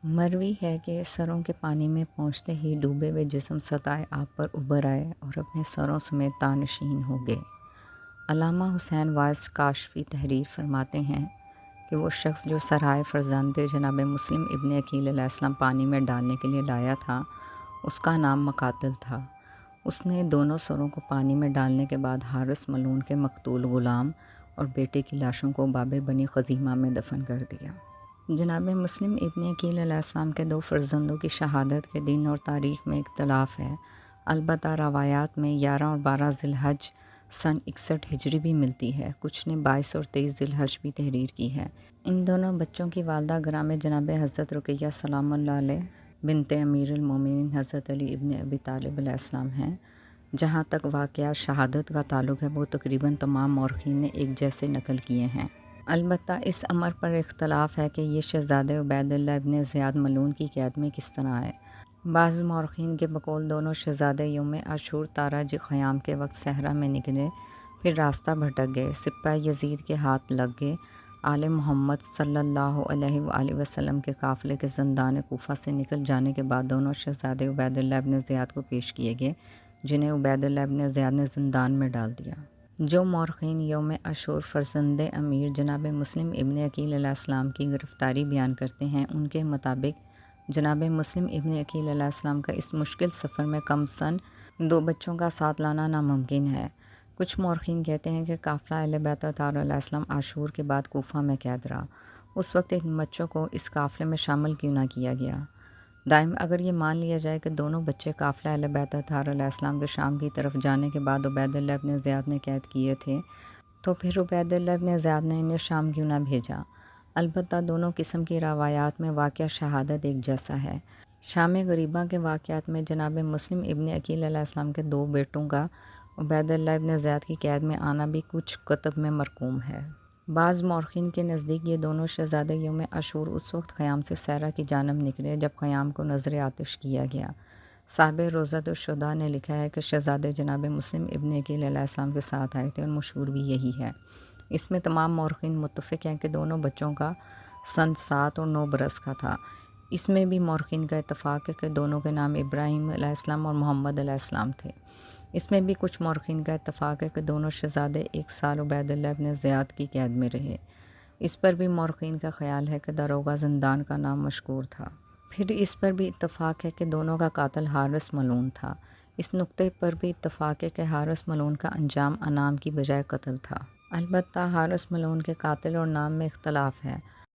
مروی ہے کہ سروں کے پانی میں پہنچتے ہی ڈوبے ہوئے جسم سطح آب پر ابھر آئے اور اپنے سروں سمیت تانشین ہو گئے۔ علامہ حسین واعظ کاشفی تحریر فرماتے ہیں کہ وہ شخص جو سرائے فرزند جناب مسلم ابن عقیل علیہ السلام پانی میں ڈالنے کے لیے لایا تھا، اس کا نام مقاتل تھا۔ اس نے دونوں سروں کو پانی میں ڈالنے کے بعد حارث ملعون کے مقتول غلام اور بیٹے کی لاشوں کو باب بنی خزیمہ میں دفن کر دیا۔ جناب مسلم ابن عقیل علیہ السلام کے دو فرزندوں کی شہادت کے دن اور تاریخ میں اختلاف ہے، البتہ روایات میں 11 اور 12 ذی الحج سن 61 ہجری بھی ملتی ہے، کچھ نے 22 اور 23 ذی الحج بھی تحریر کی ہے۔ ان دونوں بچوں کی والدہ گرامی جناب حضرت رقیہ سلام اللہ علیہ بنت امیر المومنین حضرت علی ابن ابی طالب علیہ السلام ہیں۔ جہاں تک واقعہ شہادت کا تعلق ہے، وہ تقریباً تمام مورخین نے ایک جیسے نقل کیے ہیں۔ البتہ اس امر پر اختلاف ہے کہ یہ شہزادہ عبید اللہ ابن زیاد ملعون کی قید میں کس طرح آئے۔ بعض مورخین کے بقول دونوں شہزادے یوم عاشور تاراج خیام کے وقت صحرا میں نکلے، پھر راستہ بھٹک گئے، سپہ یزید کے ہاتھ لگ گئے۔ آل محمد صلی اللہ علیہ وآلہ وسلم کے قافلے کے زندان کوفہ سے نکل جانے کے بعد دونوں شہزادے عبید اللہ ابن زیاد کو پیش کیے گئے، جنہیں عبید اللہ ابن زیاد نے زندان میں ڈال دیا۔ جو مورخین یوم عاشور فرزند امیر جناب مسلم ابن عقیل علیہ السلام کی گرفتاری بیان کرتے ہیں، ان کے مطابق جناب مسلم ابن عقیل علیہ السلام کا اس مشکل سفر میں کم سن 2 بچوں کا ساتھ لانا ناممکن ہے۔ کچھ مورخین کہتے ہیں کہ قافلہ اہل بیت اطہار علیہ السلام عاشور کے بعد کوفہ میں قید رہا، اس وقت ان بچوں کو اس قافلے میں شامل کیوں نہ کیا گیا۔ دائم اگر یہ مان لیا جائے کہ دونوں بچے قافلہ اہل بیت اطہار علیہ السلام کے شام کی طرف جانے کے بعد عبید اللہ ابن زیاد نے قید کیے تھے، تو پھر عبید اللہ ابن زیاد نے انہیں شام کیوں نہ بھیجا۔ البتہ دونوں قسم کی روایات میں واقعہ شہادت ایک جیسا ہے۔ شام غریبہ کے واقعات میں جناب مسلم ابن عقیل علیہ السلام کے 2 بیٹوں کا عبید اللہ ابن زیاد کی قید میں آنا بھی کچھ کتب میں مرقوم ہے۔ بعض مورخین کے نزدیک یہ دونوں شہزادے یوم عاشور اس وقت خیام سے صحرا کی جانب نکلے جب خیام کو نذر آتش کیا گیا۔ صاحب روضۃ الشہداء نے لکھا ہے کہ شہزادے جناب مسلم ابن عقیل علیہ السلام کے ساتھ آئے تھے، اور مشہور بھی یہی ہے۔ اس میں تمام مورخین متفق ہیں کہ دونوں بچوں کا سن 7 اور 9 برس کا تھا۔ اس میں بھی مورخین کا اتفاق ہے کہ دونوں کے نام ابراہیم علیہ السلام اور محمد علیہ السلام تھے۔ اس میں بھی کچھ مورخین کا اتفاق ہے کہ دونوں شہزادے 1 سال عبید اللہ ابن زیاد کی قید میں رہے۔ اس پر بھی مورخین کا خیال ہے کہ داروغہ زندان کا نام مشکور تھا۔ پھر اس پر بھی اتفاق ہے کہ دونوں کا قاتل حارث ملعون تھا۔ اس نقطے پر بھی اتفاق ہے کہ حارث ملعون کا انجام انعام کی بجائے قتل تھا۔ البتہ حارث ملعون کے قاتل اور نام میں اختلاف ہے۔